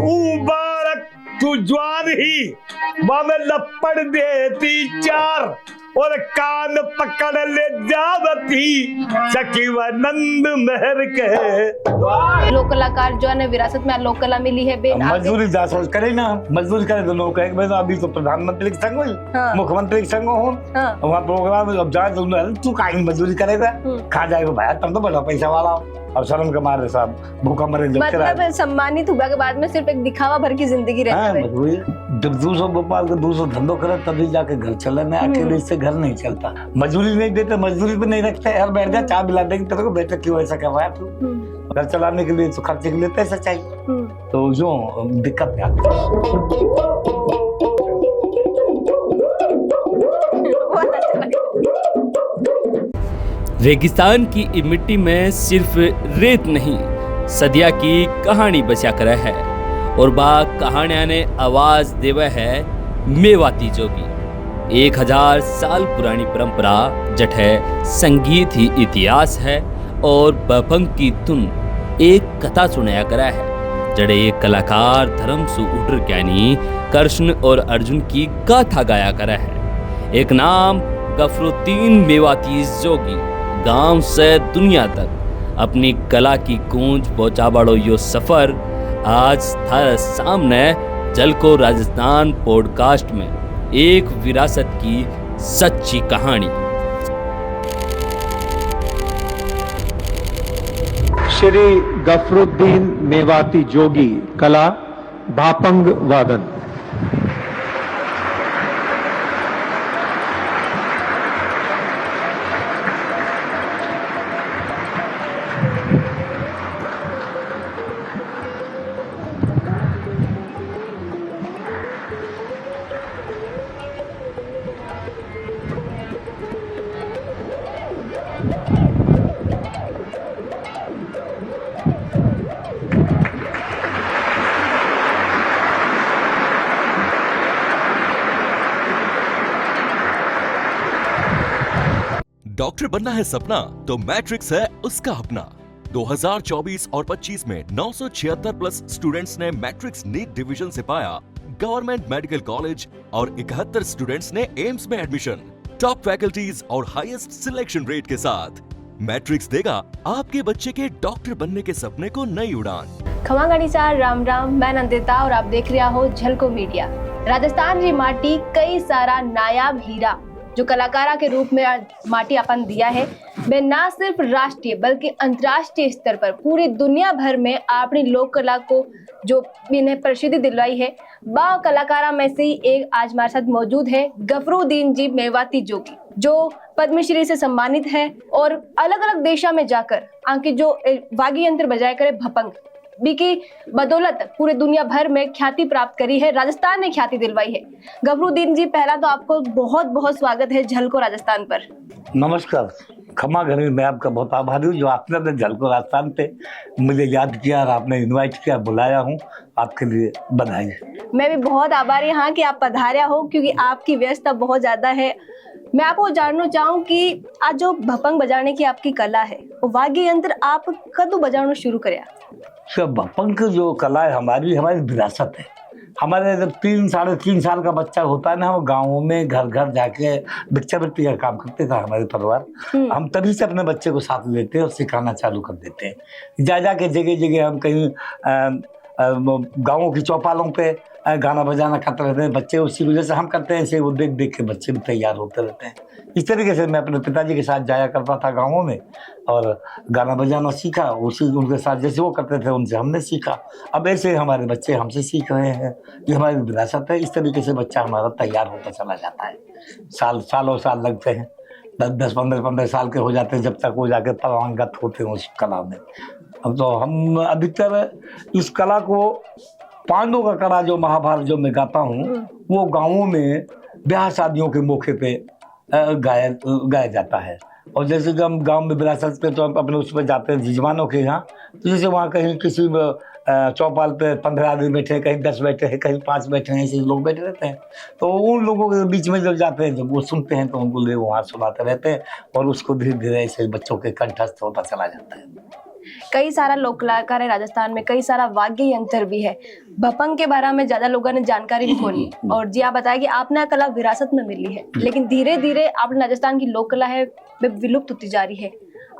मुबारक तू ज्वार ही में लपड़ देती चार और कान पकड़ ले जावती सखीव नंद मेहर के। लोक कलाकार जो है ना विरासत में लोक कला मिली है। मजदूरी सोच करे ना, मजदूरी करे तो लोग कहे मैं तो अभी तो प्रधानमंत्री के संग हुई, मुख्यमंत्री के संग हूँ, वहाँ प्रोग्राम अब जाए तो तू काहे मजदूरी करेगा, खा जाएगा भाई तुम तो बड़ा पैसा वाला और शर्म के मारे साहब भूखा मरे। मतलब सम्मानित हुआ के बाद में सिर्फ एक दिखावा भर की जिंदगी रहती है। जब 200 भोपाल का 200 धंधो करे तभी जाके घर चले, ना अकेले से घर नहीं चलता। मजदूरी नहीं देते, मजदूरी पे नहीं रखते यार, बैठ जा चाय पिला देंगे तेरे को, बेटा क्यों ऐसा कर रहा है तू, घर चलाने के लिए तो खर्चे के लिए पैसा चाहिए, तो जो दिक्कत क्या। रेगिस्तान की मिट्टी में सिर्फ रेत नहीं, सदिया की कहानी बचा कर है और बा कहानियां ने आवाज देवे है मेवाती जोगी। 1000 साल पुरानी परंपरा जठे संगीत ही इतिहास है और बभंग की धुन एक कथा सुनाया करा है, जड़े एक कलाकार धर्म सु उठर ज्ञानी कृष्ण और अर्जुन की गाथा गाया करा है। एक नाम गफरुद्दीन मेवाती जोगी गांव से दुनिया तक अपनी कला की गूंज पहुंचा बड़ो यो सफर आज थारे सामने झलको राजस्थान पॉडकास्ट में एक विरासत की सच्ची कहानी। श्री गफरुद्दीन मेवाती जोगी, कला भापंग वादन। डॉक्टर बनना है सपना तो मैट्रिक्स है उसका अपना। 2024 और 25 में 976 प्लस स्टूडेंट्स ने मैट्रिक्स नीट डिवीजन से पाया गवर्नमेंट मेडिकल कॉलेज और 71 स्टूडेंट्स ने एम्स में एडमिशन। टॉप फैकल्टीज और हाईएस्ट सिलेक्शन रेट के साथ मैट्रिक्स देगा आपके बच्चे के डॉक्टर बनने के सपने को नई उड़ान। खमा गणी सार राम राम, मैं नंदिता और आप देख रहा हो झलको मीडिया। राजस्थान की माटी कई सारा नायाब हीरा जो कलाकारा के रूप में माटी अपन दिया है, वे न सिर्फ राष्ट्रीय बल्कि अंतर्राष्ट्रीय स्तर पर पूरी दुनिया भर में अपनी लोक कला को जो इन्हें प्रसिद्धि दिलवाई है। बा कलाकारा में से ही एक आज हमारे साथ मौजूद है गफरुद्दीन जी मेवाती जोगी, जो पद्मश्री से सम्मानित है और अलग अलग देशों में जाकर आंकी जो वाद्य यंत्र बजाया करे भपंग बी की बदौलत पूरे दुनिया भर में ख्याति प्राप्त करी है, राजस्थान ने ख्याति दिलवाई है। गफरुद्दीन जी, पहला तो आपको बहुत बहुत स्वागत है झलको राजस्थान पर। नमस्कार, खमा घनी, मैं आपका बहुत आभारी हूँ जो आपने झलको राजस्थान पे मुझे याद किया और आपने इनवाइट किया, बुलाया हूँ, आपके लिए बधाई। मैं भी बहुत आभारी हाँ कि आप पधारिया हो, क्योंकि आपकी व्यस्तता बहुत ज्यादा है। मैं आपको जानना चाहूँ कि आज जो भपंग बजाने की आपकी कला है, वो वाद्य यंत्र आप कदू बजाना शुरू करे? भपंग जो कला है हमारी विरासत है। हमारे जब 3-3.5 साल का बच्चा होता है ना, वो गाँवों में घर घर जाके भिक्षावृत्ति का काम करते था हमारे परिवार। हम तभी से अपने बच्चे को साथ लेते हैं और सिखाना चालू कर देते हैं। जा के जगह जगह हम कहीं गाँवों की चौपालों पे गाना बजाना करते रहते हैं बच्चे, उसी वजह से हम करते हैं ऐसे, वो देख देख के बच्चे भी तैयार होते रहते हैं। इस तरीके से मैं अपने पिताजी के साथ जाया करता था गाँवों में और गाना बजाना सीखा, उसी उनके साथ जैसे वो करते थे उनसे हमने सीखा। अब ऐसे हमारे बच्चे हमसे सीख रहे हैं, ये हमारी विरासत है। इस तरीके से बच्चा हमारा तैयार होता चला जाता है। सालों साल लगते हैं, 10-15 साल के हो जाते हैं जब तक वो जाके पारंगत होते हैं उस कला में। अब तो हम अधिकतर इस कला को, पांडवों का कला जो महाभारत जो मैं गाता हूँ, वो गाँवों में ब्याह शादियों के मौके पे गाया जाता है। और जैसे कि हम गांव में विरासत पे तो हम अपने उस पर जाते हैं जजमानों के यहाँ, तो जैसे वहाँ कहीं किसी चौपाल पे 15 आदमी बैठे हैं, कहीं 10 बैठे हैं, कहीं 5 बैठे हैं, ऐसे लोग बैठे रहते हैं। तो उन लोगों के बीच में जब जाते हैं, जब वो सुनते हैं तो उनको वहाँ सुनाते रहते हैं और उसको धीरे धीरे ऐसे बच्चों के कंठस्थ होता चला जाता है। कई सारा लोक कलाकार है राजस्थान में, कई सारा वाद्य यंत्र भी है। भपंग के बारे में ज्यादा लोगों ने जानकारी नहीं होनी। और जी आप बताया कि आपने कला विरासत में मिली है, लेकिन धीरे धीरे आपने राजस्थान की लोक कला है वे विलुप्त होती जा रही है।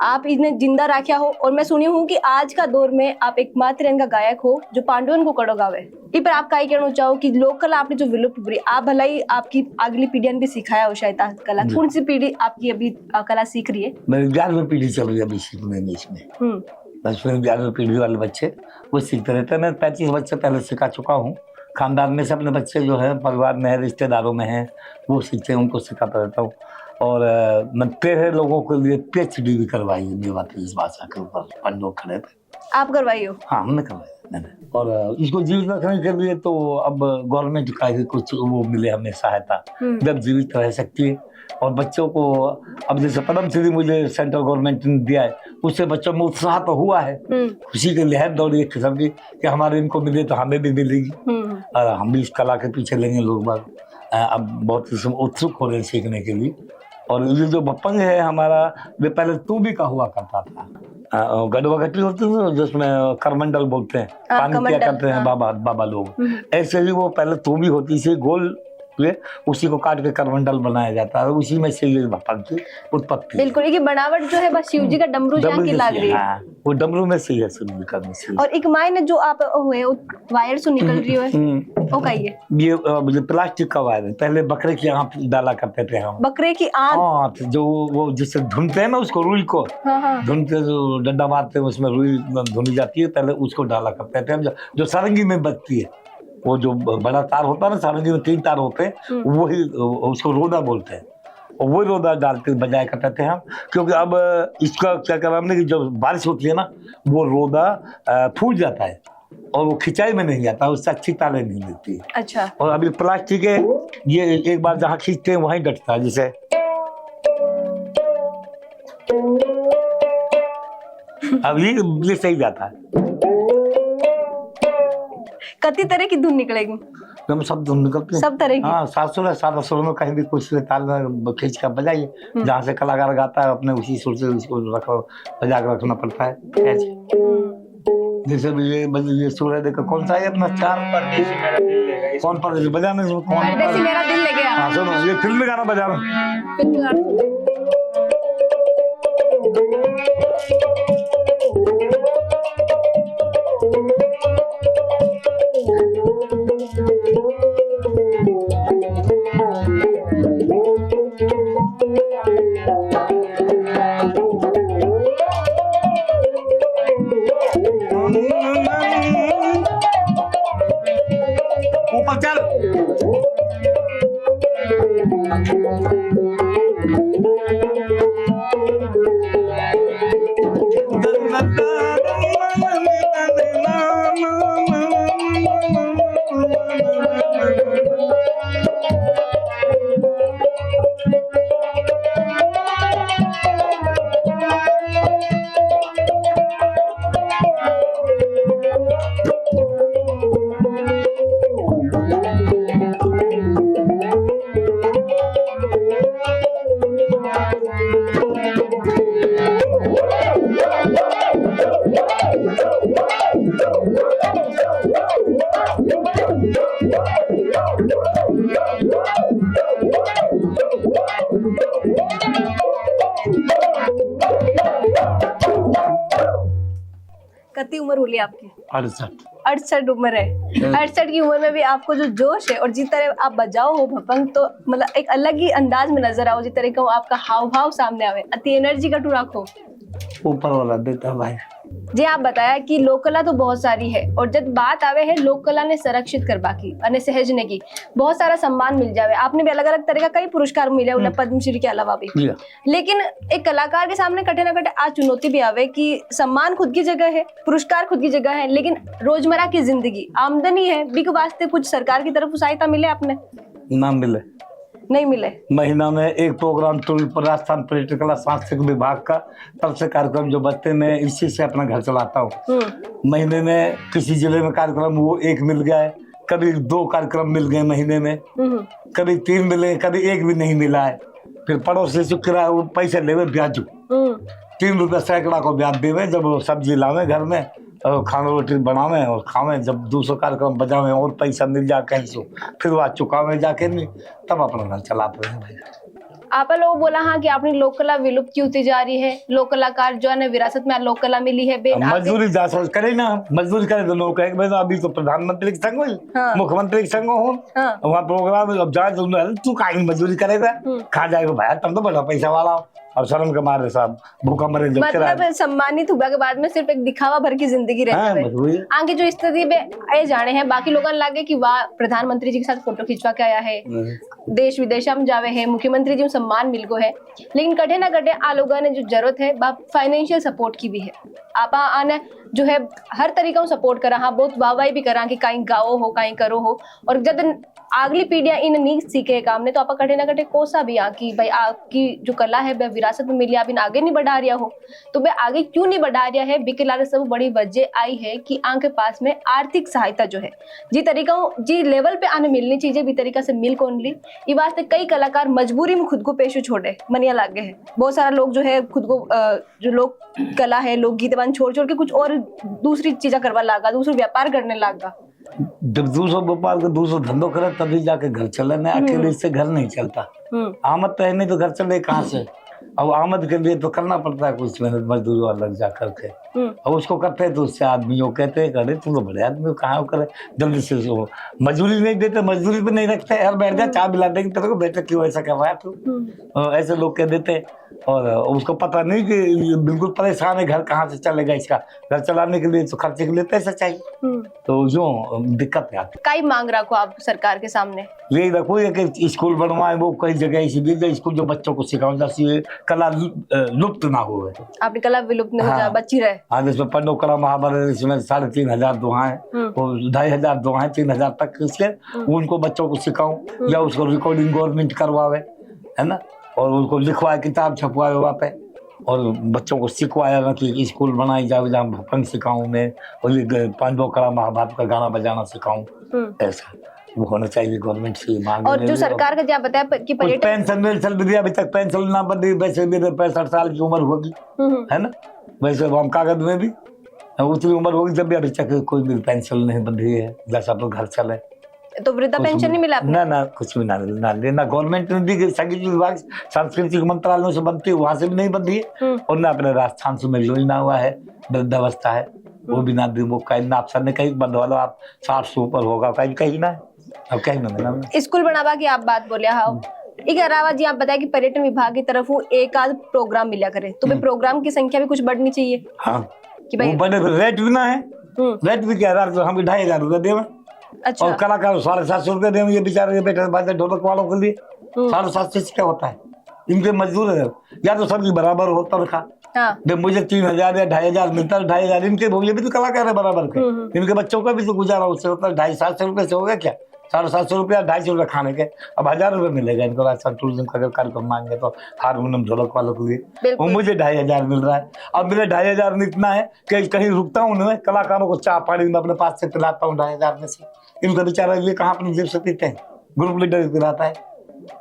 आप इन्हें जिंदा रखा हो, और मैं सुनी हूँ कि आज का दौर में आप एकमात्र इनका गायक हो जो पांडुअन को कड़ो गावे। इस पर आप कहीं कहना चाहो कि लोक कला आपने जो विलुप्त बुरी, आप भला ही आपकी अगली पीढ़ी ने भी सिखाया हो शायद कला, कौन सी पीढ़ी आपकी अभी कला सीख रही है? मेरी 11वीं पीढ़ी चल रही है अभी सीखने में। इसमें बस 11वीं पीढ़ी वाले बच्चे वो सीखते रहते हैं। मैं 35 बच्चे पहले सिखा चुका हूँ। खानदान में से अपने बच्चे जो है, परिवार में है, रिश्तेदारों में हैं, वो सीखते हैं, उनको सिखाता रहता हूँ। और मैं 13 लोगों के लिए PhD भी करवाई है मेवाती इस भाषा के ऊपर। 5 लोग खड़े थे। आप करवाई हो? हाँ, हमने करवाई मैंने। और इसको जीवित रखने के लिए तो अब गवर्नमेंट का ही कुछ वो मिले हमें सहायता, जब जीवित रह सकती है। और बच्चों को अब जैसे पद्म श्री मुझे सेंट्रल गवर्नमेंट ने दिया है, उससे बच्चों में उत्साह तो हुआ है, खुशी की लहर दौड़ी एक किस्म की कि हमारे इनको मिले तो हमें भी मिलेगी, और हम भी इस कला के पीछे लेंगे। लोग बाग अब बहुत उत्सुक हो रहे हैं सीखने के लिए। और ये जो भपंग है हमारा, वे पहले तू भी का हुआ करता था। गढ़वा घटी होती है जिसमें करमंडल बोलते हैं, पानी क्या करते हैं बाबा लोग, ऐसे ही वो पहले तू भी होती थी गोल, उसी को काट के करमंडल बनाया जाता है। उसी में से ये भपंग की उत्पत्ति। बिल्कुल, ये बनावट जो है बस शिव जी का डमरू जहाँ की लग रही है। हाँ, वो डमरू में से है, शिव जी का में से। और एक मायने जो आप हुए वायर से निकल रही है वो का ये प्लास्टिक का वायर है। पहले बकरे की आंत डाला करते थे हम। बकरे की आंत? जो वो जिससे धुनते हैं ना उसको, रुई को धुनते, जो डंडा मारते हैं उसमें रुई धुनी जाती है, पहले उसको डाला करते थे हम। जो सारंगी में बजती है, वो जो बड़ा तार होता है ना, सारंगी में 3 तार होते हैं, वही उसको रोदा बोलते हैं। और वही रोदा डालते बजाया करते थे हम। क्योंकि अब इसका क्या करा हमने कि जब बारिश होती है ना, वो रोदा फूट जाता है और वो खिंचाई में नहीं आता, उससे अच्छी ताले नहीं मिलती। अच्छा। और अभी प्लास्टिक है, ये एक बार जहाँ खींचते हैं वहीं डटता है। जैसे अब ये सही जाता है। कितनी तरह की धुन निकलेगी? हम सब धुन निकलते हैं, सब तरह की। हाँ, 7 सुर में कहीं भी कुछ ताल में खींच कर बजाइए। जहाँ से कलाकार गाता है अपने उसी सुर से उसको बजा कर रखना पड़ता है। जैसे ये सुर है, देखो कौन सा है अपना 4 कौन पर बजाने में, कौन परदेसी मेरा दिल ले गया। हाँ सुनो, ये फिल्म में गाना बजा रहा हूँ। ऊपर चल। कितनी उम्र होली आपकी? 68 उम्र है। 68 की उम्र में भी आपको जो जोश है और जिस तरह आप बजाओ हो भपंग, तो मतलब एक अलग ही अंदाज में नजर आओ, जिस तरह का आपका हाव भाव सामने आवे, अति एनर्जी का टू रखो। ऊपर वाला देता भाई। जी आप बताया कि लोक कला तो बहुत सारी है, और जब बात आवे है लोक कला ने संरक्षित करवा की अने सहेजने की, बहुत सारा सम्मान मिल जावे। आपने भी अलग अलग तरह का कई पुरस्कार मिले पद्मश्री के अलावा भी। लेकिन एक कलाकार के सामने कटे ना कटे आज चुनौती भी आवे कि सम्मान खुद की जगह है, पुरस्कार खुद की जगह है, लेकिन रोजमर्रा की जिंदगी आमदनी है, बिक वास्ते कुछ सरकार की तरफ सहायता मिले आपने? ना मिले, नहीं मिले। महीना में एक प्रोग्राम राजस्थान पर्यटन कला सांस्कृतिक विभाग का तब से कार्यक्रम जो बचते, मैं इसी से अपना घर चलाता हूँ। महीने में किसी जिले में कार्यक्रम वो 1 मिल गया है, कभी 2 कार्यक्रम मिल गए महीने में, कभी 3 मिले, कभी 1 भी नहीं मिला है। फिर पड़ोसी से किराया पैसे ले ब्याज ₹3 सैकड़ा को ब्याज देवे, जब वो सब्जी लावे घर में और खाना रोटी बनावे और खावे, जब 200 कार्यक्रम बजावे और पैसा मिल जा कहीं से, फिर वह चुकावे जाके नहीं, तब अपना घर चलाते हैं भाई। आप लोग बोला हाँ कि अपनी लोक कला विलुप्त होती जा रही है, लोक कलाकार जो है ना विरासत में लोक कला मिली है। मजदूरी जा सोच करे ना, मजदूरी करे तो लोग कहे भाई अभी तो प्रधानमंत्री के संग हुई, मुख्यमंत्री के संग हो, वहाँ प्रोग्राम अब जाए तो तू कहीं मजदूरी करेगा, खा जाएगा भाई, तुम तो बड़ा पैसा वाला हो, और शर्म के मारे साहब भूखा मरे। मतलब सम्मानित हुआ के बाद में सिर्फ एक दिखावा भर की जिंदगी रहती है। आगे जो स्थिति में आए जाने हैं, बाकी लोगों ने लगे कि वाह प्रधानमंत्री जी के साथ फोटो खिंचवा के आया है, देश विदेश में जावे है, मुख्यमंत्री जी सम्मान मिल गो है, लेकिन कटे ना कटे आ लोगों ने जो जरूरत है फाइनेंशियल सपोर्ट की भी है। आप आने जो है हर तरीका सपोर्ट करा, हाँ बहुत वाहवाही भी करा कि कहीं गाओ हो कहीं करो हो, और जब अगली पीढ़ियां इन नहीं सीखे काम ने तो आप कटे ना कटे कोसा भी आ कि भाई आपकी जो कला है वह विरासत में मिली, आप इन आगे नहीं बढ़ा रिया हो, तो वह आगे क्यों नहीं बढ़ा रिया है। बिकलारे सब बड़ी वजह आई है कि आंके पास में आर्थिक सहायता जो है जी तरीका जी लेवल पे आने मिलनी चाहिए भी तरीका से मिल कौन ली, ये वास्ते कई कलाकार मजबूरी में खुद को पेशे छोड़े मनिया लागे है। बहुत सारा लोग जो है खुद को जो लोग कला है लोक गीत छोड़ छोड़ के कुछ और दूसरी चीजें करवा लागा, दूसरा व्यापार करने लगा। जब दूसरा व्यापार का दूसरा धंधो करे तभी जाके घर चले, ना अकेले से घर नहीं चलता। आमद तो है नहीं तो घर चले कहाँ से, अब आमद के लिए तो करना पड़ता है कुछ मेहनत मजदूरी और लग जा करके, और उसको करते हैं तो उससे आदमी वो कहते हैं करे तुम तो बड़े आदमी कहाँ करे, जल्दी से मजदूरी नहीं देते, मजदूरी भी नहीं रखते, यार बैठ जा चाय पिला देंगे तेरे को, बेटा क्यों ऐसा कर रहा है तू, ऐसे लोग कह देते। और उसको पता नहीं कि बिल्कुल परेशान है, घर कहाँ से चलेगा, इसका घर चलाने के लिए तो खर्चे के लिए पैसा चाहिए, तो जो दिक्कत है। कई मांग रखो आप सरकार के सामने, यही रखो कि स्कूल बनवाए, वो कई जगह इसीलिए स्कूल जो बच्चों को सिखाओ जैसे कला लुप्त ना हो, अपनी कला विलुप्त न हो जाए, बची रहे। हाँ जिसमें पंडो कला महाभारत, इसमें 3500 दुआएं, 2500 दुआएं 3000 तक इसके, उनको बच्चों को सिखाऊं या उसको रिकॉर्डिंग गवर्नमेंट करवावे है ना, और उनको लिखवाए किताब छपवाए वहाँ पे, और बच्चों को सिखवाया ना कि स्कूल बनाई जाए जहाँ भपंग सिखाऊं मैं, और ये पांडव कला महाभारत का गाना बजाना सिखाऊं, ऐसा वो होना चाहिए गवर्नमेंट से मांग। और जो सरकार का क्या बताया कि पेंशन मिल दिया, अभी तक पेंशन ना बंदी, वैसे भी 65 साल की उम्र होगी है ना, वैसे हम कागज में भी उतनी उम्र होगी जब भी अभी तक कोई भी पेंशन नहीं बंधी है, जैसा तो घर चले। तो वृद्धा पेंशन नहीं मिला? ना कुछ भी ना लेना, गवर्नमेंट ने दी, संगीत विभाग सांस्कृतिक मंत्रालयों से बनती है, वहां से भी नहीं बंधी है, और ना अपने राजस्थान से योजना हुआ है वृद्धावस्था है वो भी ना दी, वो कहीं ना अफसर ने कहीं बंद वाला आप 60 से ऊपर होगा कहीं ना, अब कहीं ना मिला। स्कूल बनावा की आप बात बोले, हाँ एक अलावा जी आप बताया कि पर्यटन विभाग की तरफ एक आध प्रोग्राम मिला करे, तो भाई प्रोग्राम की संख्या भी कुछ बढ़नी चाहिए। हाँ कि भाई बड़े रेट भी ना है, रेट भी क्या तो हम 2500 रुपये देवे, अच्छा, और कलाकार 750 रुपये देवे, ये बेचारे बैठे बाजे ढोलक वालों के लिए 750 से क्या होता है, इनके मजदूर है या तो सबकी बराबर हो तनख्वाह। हाँ। जब मुझे 3000 या 2500 मिलता है, 2500 इनके ये भी तो कलाकार है बराबर के, इनके बच्चों का भी तो गुजारा उससे होता है, 250-700 रुपये से हो गया क्या, 750 रुपया 250 रुपये खाने के, अब 1000 रुपये मिलेगा इनको राजस्थान टूरिज्म का अगर कार्यक्रम मांगे तो हारमोनियम ढोलक वालों के लिए, वो मुझे 2500 मिल रहा है। अब मेरे 2500 में इतना है कि कहीं रुकता हूँ मैं, कलाकारों को चाय पानी में अपने पास से पिलाता हूँ 2500 में से, इनका बेचारा ये कहाँ अपनी जेब से पीते हैं, ग्रुप लीडर पिलाता है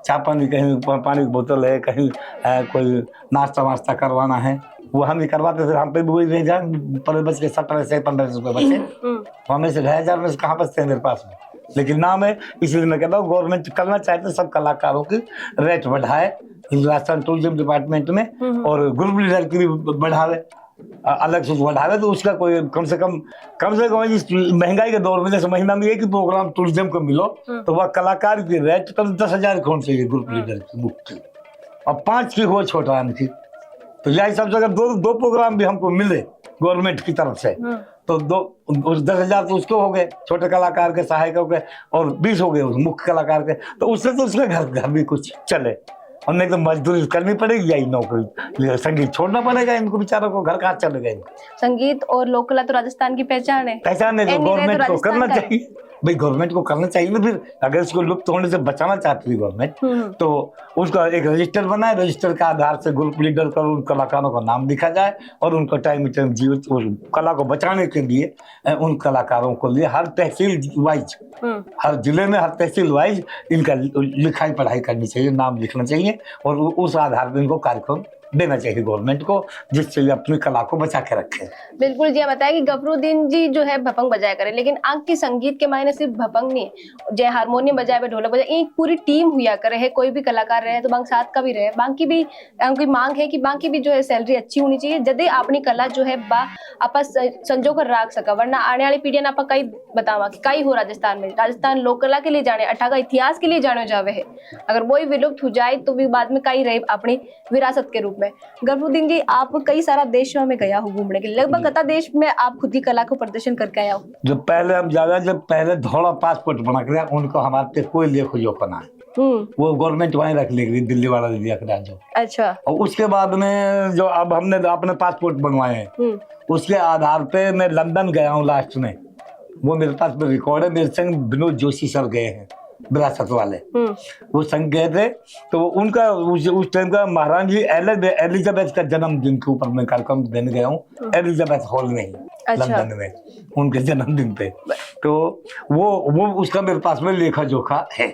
चाय पानी, कहीं पानी की बोतल है, कहीं कोई नाश्ता वास्ता करवाना है वो हम ही करवाते थे, हम पे भी वही रह जाए, 17 से 15 रुपये बचे, हमें से 2500 में से कहाँ बचते हैं मेरे पास में, लेकिन नाम है, इसलिए मैं कहता हूँ गवर्नमेंट करना चाहते सब कलाकारों की रेट बढ़ाए राजस्थान टूरिज्म डिपार्टमेंट में, और ग्रुप लीडर की भी बढ़ावे, अलग से बढ़ावे, तो उसका कोई कम से कम इस महंगाई के दौर में जैसे महीना में एक ही प्रोग्राम टूरिज्म को मिलो, तो वह कलाकार की रेट कम 10,000 कौन चाहिए ग्रुप लीडर की मुफ्त, और 5 की हो छोटा की, तो यही सब जगह दो प्रोग्राम भी हमको मिले गवर्नमेंट की तरफ से, तो 10,000 तो उसको हो गए छोटे कलाकार के सहायकों के, और 20 हो गए मुख्य कलाकार के, तो उससे तो उसका घर भी कुछ चले, और नहीं तो मजदूरी करनी पड़ेगी या नौकरी, संगीत छोड़ना पड़ेगा इनको बेचारों को, घर कहाँ चलेगा इनको। संगीत और लोक कला तो राजस्थान की पहचान है, तो गवर्नमेंट को करना चाहिए भाई, गवर्नमेंट को करना चाहिए ना, फिर अगर इसको लुप्त होने से बचाना चाहती है गवर्नमेंट तो उसका एक रजिस्टर बनाए, रजिस्टर के आधार से ग्रुप लीडर कर उन कलाकारों का नाम लिखा जाए, और उनका टाइम जीवित कला को बचाने के लिए उन कलाकारों को लिए हर तहसील वाइज, हर जिले में हर तहसील वाइज इनका लिखाई पढ़ाई करनी चाहिए, नाम लिखना चाहिए, और उस आधार पर इनको कार्यक्रम देना चाहिए गवर्नमेंट को, जिससे ये अपनी कला को बचा के रखे। बिल्कुल जी, बताया कि गफरुद्दीन जी जो है भपंग बजाया करे, लेकिन आंख की संगीत के मायने सिर्फ भपंग नहीं, जय हारमोनियम बजाए, ढोलक बजाए, एक पूरी टीम हुआ करे है। कोई भी कलाकार रहे तो बांग साथ का भी रहे, बाकी भी उनकी मांग है कि बाकी भी जो है सैलरी अच्छी होनी चाहिए, जदे अपनी कला जो है बा आप संजो कर रख सका, वरना आने वाली पीढ़ी ने आप कई बतावा कि कई हो राजस्थान में, राजस्थान लोक कला के लिए जाने, अठा का इतिहास के लिए जाने जावे है। अगर वही विलुप्त हो जाए तो भी बाद में कई रहे अपनी विरासत के रूप में। गफरुद्दीन जी, आप कई सारा देशों में गया हो घूमने के लिए, लगभग कता देश में आप खुद की कला को प्रदर्शन करके आया हो? जब पहले धोड़ा पासपोर्ट बना कर उनको हमारे पे कोई लेख जो बना, वो गवर्नमेंट वहीं रख लेगी, दिल्ली वाला दिया कर जो। अच्छा। और उसके बाद में जो अब हमने अपने पासपोर्ट बनवाए हैं, उसके आधार पे मैं लंदन गया हूँ लास्ट में, वो मेरे पास रिकॉर्ड है। मेरे संग विनोद जोशी सर गए हैं, विरासत वाले, वो संग गए थे। तो उनका उस टाइम का महारानी एलिजाबेथ का जन्मदिन के ऊपर मैं कार्यक्रम देने गया हूँ, एलिजाबेथ हॉल में ही। अच्छा। लंदन में उनके जन्मदिन पे, तो वो उसका मेरे पास में लेखा जोखा है।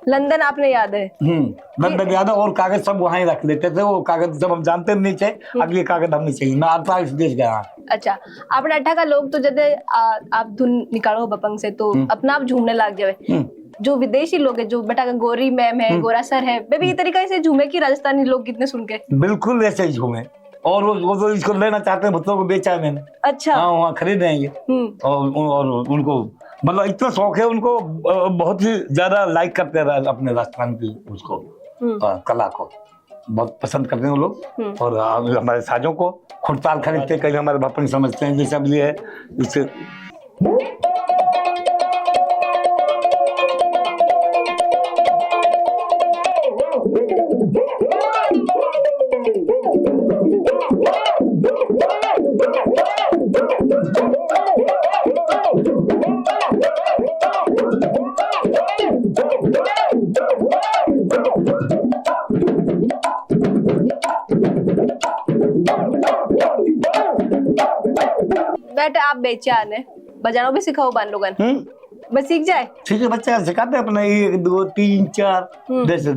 लंदन आपने याद है? लंदन याद है, और कागज सब वहाँ ही रख लेते थे। वो कागज जब हम जानते नहीं थे, अब ये कागज हम नहीं चाहिए। मैं 48 देश गया। अच्छा, आपने अट्ठा का लोग तो जब आप धुन निकालो बपंग से तो अपना आप झूमने लग जावे। जो विदेशी लोग है, जो बेटा गोरी मैम है, गोरा सर है, वे भी ये तरीका से झूमे कि राजस्थानी लोग कितने सुन के? बिल्कुल वैसे ही झूमे। और वो तो इसको लेना चाहते हैं, बच्चों को बेचा है मैंने। अच्छा। हाँ, वहाँ खरीद रहे हैं। और उनको मतलब इतना शौक है उनको, बहुत ही ज्यादा लाइक करते हैं अपने राजस्थान की उसको कला को, बहुत पसंद करते हैं वो लोग। और हमारे साजों को खुड़ताल खरीदते, कहीं हमारे भपंग समझते हैं, जैसे अब ये है इससे। बेटा आप बेचा ने बजाना भी सिखाओ बान लोगन, बस सीख जाए। ठीक है, बच्चा सिखाते हैं अपना 1 2 3 4 जैसे।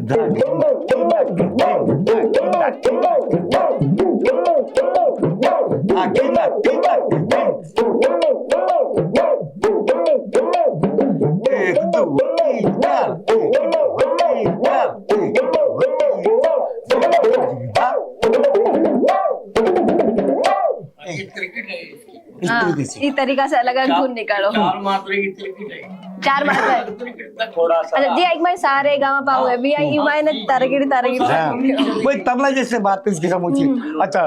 इस तरीका से अलग अलग धुन निकालो। 4 मात्रा की क्रिकेट है, 4 मात्रा थोड़ा सा। अच्छा जी, एक मैं सारे गांव पाऊ है भी आई मैं ने तरगिड़ी वही तबला जैसे बात है इसकी समझिए। अच्छा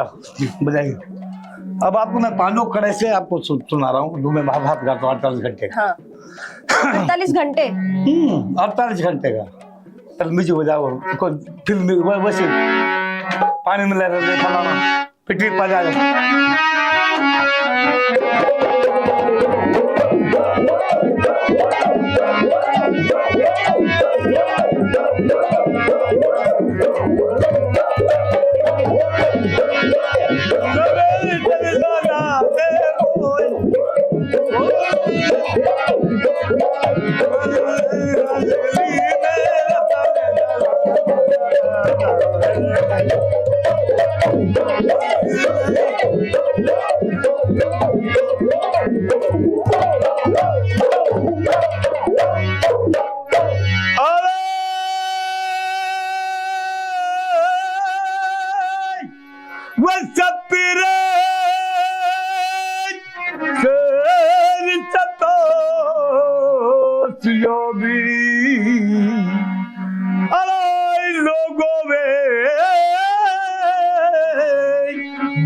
बजाइए। अब आपको मैं पांडव खड़े से आपको सुना रहा हूँ, मैं भात गाता हूँ 48 घंटे। हाँ 48 घंटे 48 घंटे का। चल म्यूजिक बजाओ, फिल्म वैसे पानी में ले रहे फलाना पिटी बजा।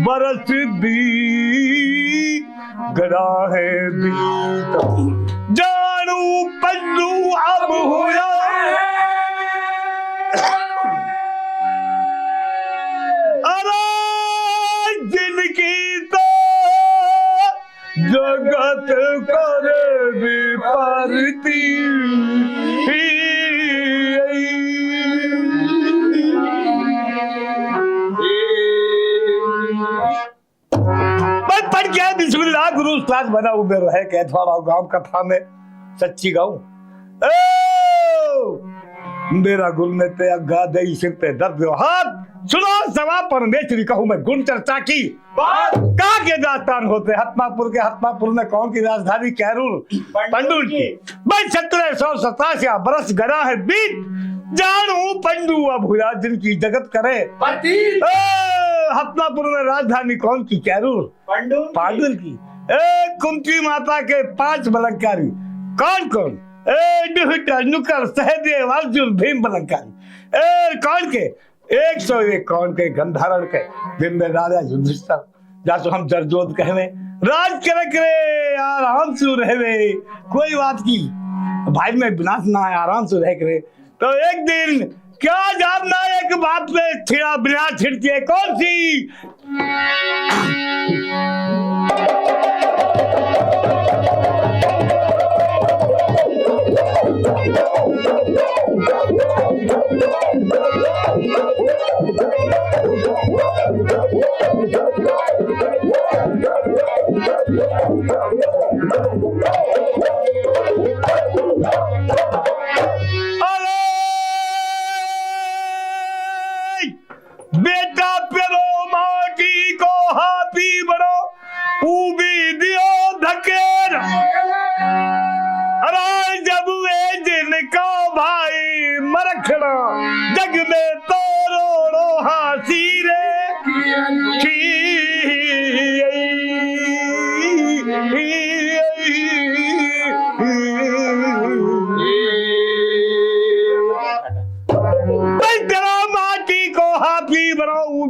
बरस दी गड़ा है बीता जानू पन्नू अब हुआ अरे जिनकी तो जगत करे विपरीती गुरु उस्ताद बना हूं, मेरा है कह थोड़ा गांव कथा में सच्ची गाऊं। मेरा गुल में ते अग्गा दई सिर पे दर्द हो हाथ सुनो सवा परमेश्वरी कहूँ मैं गुण चर्चा की बात कहा के दास्तान होते हत्मापुर में कौन की राजधानी कैरूर पंडुल की भाई 1787 बरस गरा है बीत जानू पंडू अब हुआ जिनकी जगत करे हत्मापुर में राजधानी कौन की कैरूर पांडुल की कुंती माता के 5 बलंकारी कौन कौन नुकर सहदेव अर्जुन भीम बलंकारी कौन के 101 कौन के गंधारण के दिन में राजा युधिष्ठिर जासो हम जरजोत कहवे राज करे आराम से रहे कोई बात की भाई में विनाश ना है आराम से रह करे तो एक दिन क्या जानना एक बात पे छिड़ा बिना छिड़ती है कौन सी बेटा पेरो माटी को हाथी बनो उबी दियो धकेर अरे जब वे जिनका भाई मरखना जग में तो रो हासी रे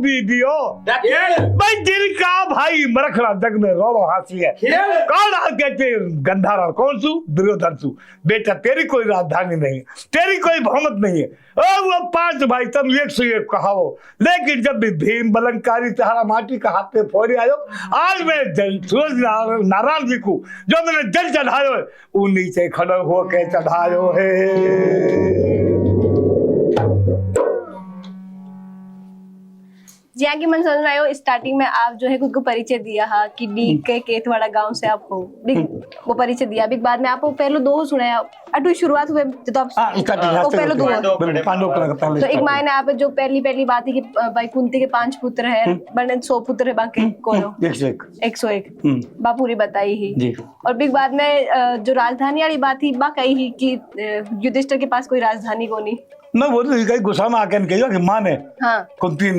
भी दियो भाई जिनका भाई मरखड़ा जग में रोड़ो हासी है कौन कहते गंधारा कौन सु दुर्योधन सु बेटा तेरी कोई राजधानी नहीं तेरी कोई बहुमत नहीं है और वो 5 भाई तुम 101 कहाओ लेकिन जब भी भीम बलंकारी तहारा माटी का हाथ पे फोड़ी आयो आज मैं सूरज नारायण जी को जो मैंने जल चढ़ायो है वो नीचे खड़ा होके चढ़ायो है जी आगे मन समझ में आयो स्टार्टिंग में आप जो है खुद को परिचय दिया हा कि डीग के केतवाड़ा गांव से आप हो वो परिचय दिया अभी बाद में आपको पहले 2 सुनाया अटू शुरुआत हुए तो आप पहले 2 तो एक मायने आप जो पहली बात है कि भाई कुंती के 5 पुत्र है बने 100 पुत्र है बाकी कोनो 101 बापूरी बताई ही और बिग बाद में जो राजधानी वाली बात थी बा कही ही कि युधिष्ठिर के पास कोई राजधानी को नहीं मैं बोल रही कहीं गुस्सा में आकर कहियो कि माँ ने कुंती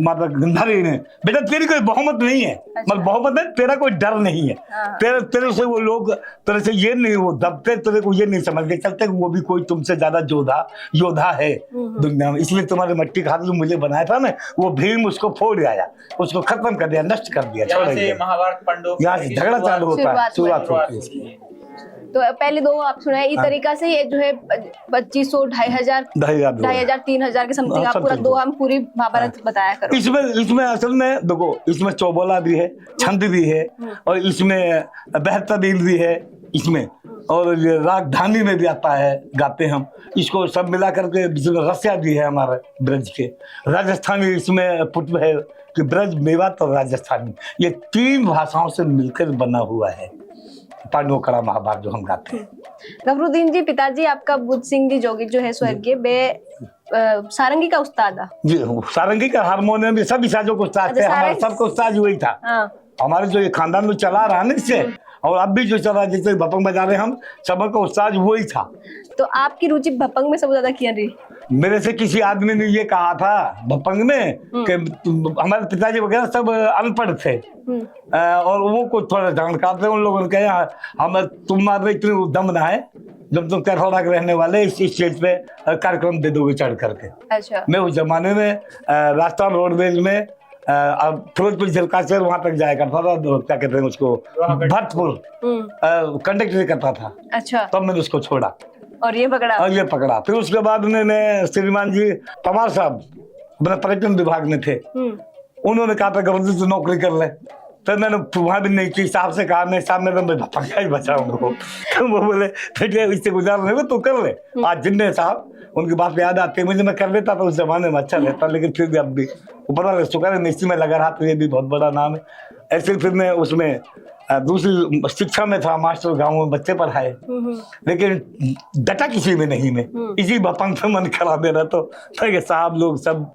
माता गंधारी ने बेटा तेरी कोई बहुमत नहीं है मतलब बहुमत है तेरा कोई डर नहीं है तेरे से वो लोग तेरे से ये नहीं वो दबते तेरे को ये नहीं समझ के चलते वो भी कोई तुमसे ज्यादा योद्धा है दुनिया में इसलिए तुम्हारे मट्टी का हाथ जो मुझे बनाया था ना वो भीम उसको फोड़ आया उसको खत्म कर दिया नष्ट कर दिया छोड़ दिया महाभारत पांडव यहाँ से झगड़ा चालू होता है शुरुआत होती है तो पहले 2 आप सुनाए इस तरीका से एक जो है 2500 2,500 3,000 के समथिंग आप पूरा 2 हम पूरी महाभारत बताया करो इसमें असल में देखो इसमें चौबोला भी है छंद भी है और इसमें बेहतरीन भी है इसमें और राजधानी में भी आता है गाते हम इसको सब मिला करके रसिया भी है हमारे ब्रज के राजस्थानी इसमें पुट है कि ब्रज मेवात और राजस्थानी ये 3 भाषाओं से मिलकर बना हुआ है पांडवों कड़ा महाभारत जो हम गाते हैं। गफरुद्दीन जी पिताजी आपका बुद्ध सिंह जी जोगी जो है स्वर्गीय बे सारंगी का उस्ताद जी सारंगी का हारमोनियम भी सभी साजों को उस्ताद थे हमारा सबको उस्ताद वही था हमारे जो ये खानदान में चला रहा ना इससे और अब भी जो चला जैसे भपंग बजा रहे हम सबका उस्ताद वही था। तो आपकी रुचि भपंग में सबसे ज्यादा क्या रही? मेरे से किसी आदमी ने ये कहा था भपंग में कि हमारे पिताजी वगैरह सब अनपढ़ थे और वो कुछ थोड़ा जानकार थे उन लोगों ने कहा हम तुम्हारे इतनी दम ना है जब तुम कैथोड़ा के रहने वाले इस स्टेज पे कार्यक्रम दे दोगे चढ़ करके। अच्छा। मैं उस जमाने में राजस्थान रोडवेज में अब फिरोजपुर झलका से वहां तक जाया करता था क्या कहते हैं उसको भरतपुर कंडक्टर करता था। अच्छा। तब मैंने उसको छोड़ा और ये पकड़ा फिर उसके बाद मैंने श्रीमान जी पवार साहब अपने पर्यटन विभाग में थे उन्होंने कहा था गवर्नर से नौकरी कर ले तो मैंने वहां भी नहीं की साहब से कहा मैं साहब मैं भपंगा ही बचाऊंगा तो वो बोले बेटे इससे गुजार रहे तो कर ले। आज जिन्ने साहब उनकी बात याद आती है मुझे मैं कर लेता था उस जमाने में अच्छा रहता लेकिन फिर भी अब भी पता शुक्र है मिस्त्री में लगा रहा तो ये भी बहुत बड़ा नाम है। ऐसे फिर मैं उसमें दूसरी शिक्षा में था, मास्टर गाँव में बच्चे पढ़ाए, लेकिन डटा किसी में नहीं मैं, इसी भपंग से मन खराब मेरा। तो साहब लोग सब